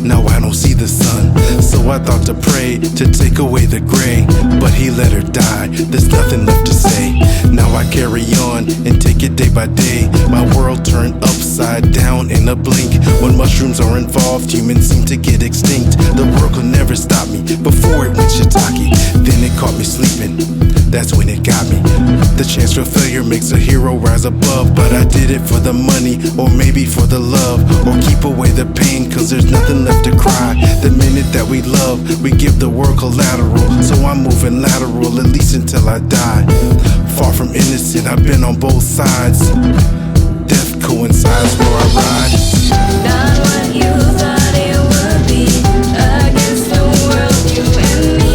now I don't see the sun. So I thought to pray to take away the gray, but he let her die, there's nothing left to say. Now I carry on and take it day by day. My world turned upside down in a blink. When mushrooms are involved, humans seem to get extinct. The world could never stop me before it went shiitake. Then it caught me sleeping, that's when it got me. The chance for failure makes a hero rise above, but I did it for the money, or maybe for the love, or keep away the pain, cause there's nothing left to cry. The minute that we love, we give the world collateral. So I'm moving lateral, at least until I die. Far from innocent, I've been on both sides. Death coincides where I ride. Not what you thought it would be. Against the world, you and me.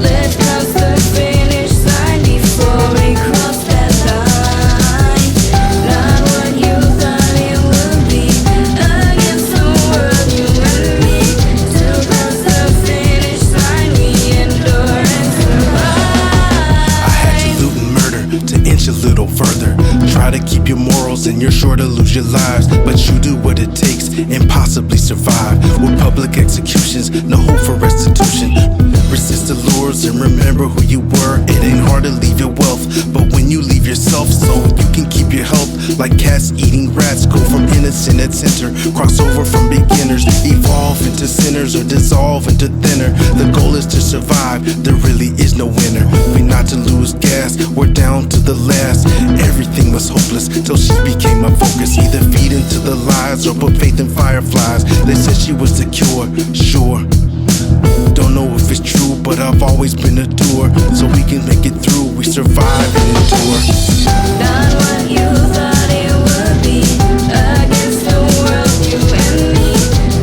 Let's cross the finish line before we cross that line. Not what you thought it would be. Against the world, you and me. To cross the finish line, we endure and survive. I had you looting murder to inch a little further. Try to keep your morals and you're sure to lose your lives, but you do what it takes and possibly survive. With public executions, no hope for restitution. Resist the lures and remember who you were. It ain't hard to leave your wealth, but when you leave yourself, so you can keep your health. Like cats eating rats, go from innocent at center, cross over from beginners, evolve into sinners or dissolve into thinner. The goal is to survive, there really is no winner. We not to lose gas, we're down to the last. Everything was hopeless till she became my focus. Either feed into the lies or put faith in fireflies. They said she was the cure, sure. Don't know if it's true, but I've always been a doer. So we can make it through, we survive and endure. Not what you thought it would be. Against the world, you and me.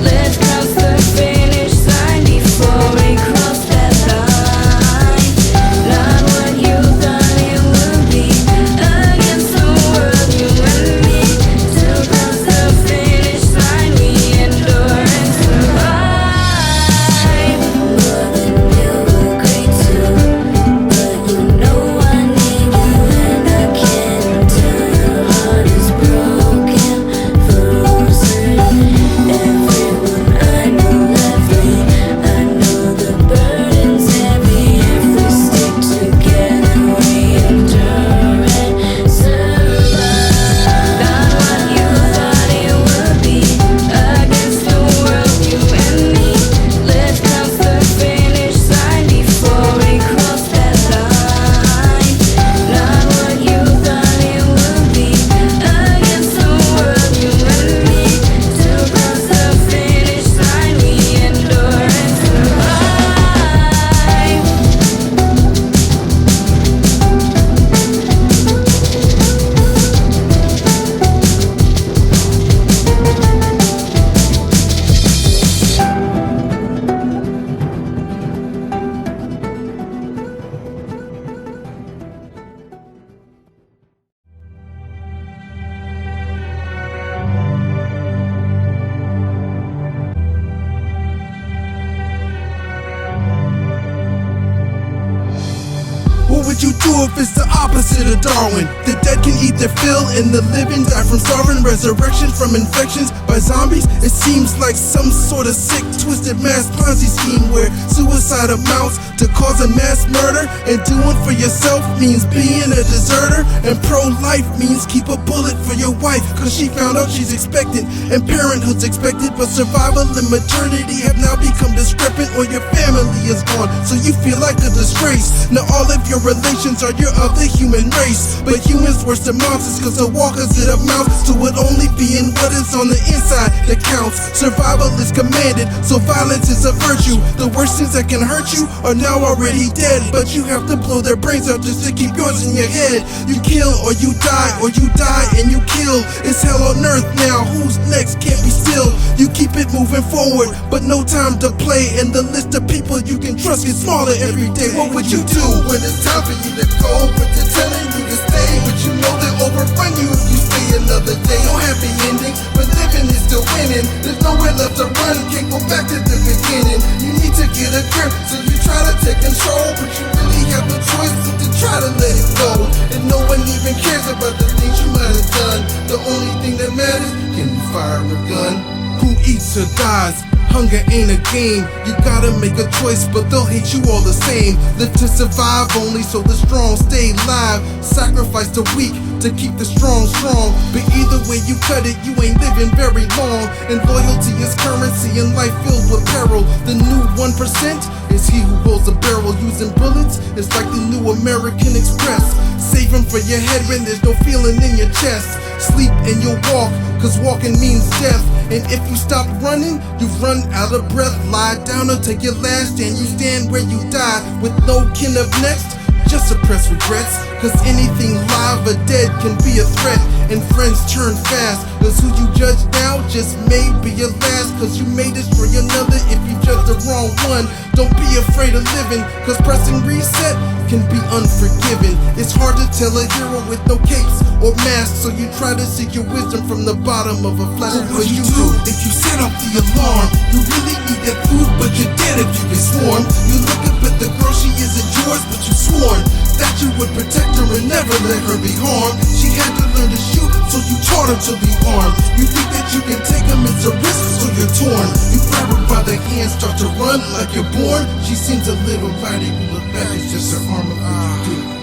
Let's cross the finish line before we cross that line. Not what you thought it would be. Against the world, you and me. To cross the finish line, we endure and survive. More than you agreed to, but you know I need you and I can't till your heart is broken, frozen. Everyone I know left me. I know the burden's heavy. If we stick together, we endure and survive. Not what you thought it would be. Against the world, you and me. Let's cross the finish line before we cross that line. Not what you thought it would be. Against the world, you and me. To cross the finish line, we endure and survive. What would you do if it's the opposite of Darwin? The dead can eat their fill and the living die from starving. Resurrection from infections by zombies. It seems like some sort of sick, twisted mass Ponzi scheme where suicide amounts to cause a mass murder. And doing for yourself means being a deserter. And pro-life means keep a bullet for your wife, cause she found out she's expectant and parenthood's expected. But survival and maternity have now become discrepant, or your family is gone, so you feel like a disgrace. Now all of your relations are your other human race, but humans worse than monsters, cause the walkers it amounts to it only being what is on the inside that counts. Survival is commanded, so violence is a virtue. The worst things that can hurt you are now already dead, but you have to blow their brains out just to keep yours in your head. You kill or you die and you kill. It's hell on earth now, who's next can't be still. You keep it moving forward, but no time to play, and the list of people you can trust gets smaller every day. What would you do when it's time for you to go, but they're telling you to stay, but you know they'll overrun you if you stay another day? No happy ending, but living is still winning. There's nowhere left to run, can't go back to the beginning. You need to get a grip, so you try to take control, but you really have no choice but to try to let it go. And no one even cares about the things you might have done. The only thing that matters, can you fire a gun? Who eats or dies? Hunger ain't a game, you gotta make a choice, but they'll hate you all the same. Live to survive only so the strong stay live. Sacrifice the weak to keep the strong strong. But either way you cut it, you ain't living very long. And loyalty is currency in life filled with peril. The new 1% is he who pulls the barrel. Using bullets is like the new American Express. Save them for your head when there's no feeling in your chest. Sleep and you'll walk, cause walking means death. And if you stop running, you've run out of breath. Lie down or take your last stand. You stand where you die with no kin of next. Just suppress regrets, cause anything live or dead can be a threat. And friends turn fast, cause who you judge now just may be your last. Cause you may destroy another if you judge the wrong one. Don't be afraid of living, cause pressing reset can be unforgiving. It's hard to tell a hero with no capes or masks, so you try to seek your wisdom from the bottom of a flash. What you do if you set off the alarm? You really need that food, but you're dead if you get swarmed. You look up at the girl, she isn't yours, but you sworn that you would protect her and never let her be harmed. She had to learn to shoot, so you taught her to be armed. You think that you can take them, it's a risk, so you're torn. You grab her by the hand, start to run like you're born. She seems a little lighter, you look back, it's just her armor. What you do?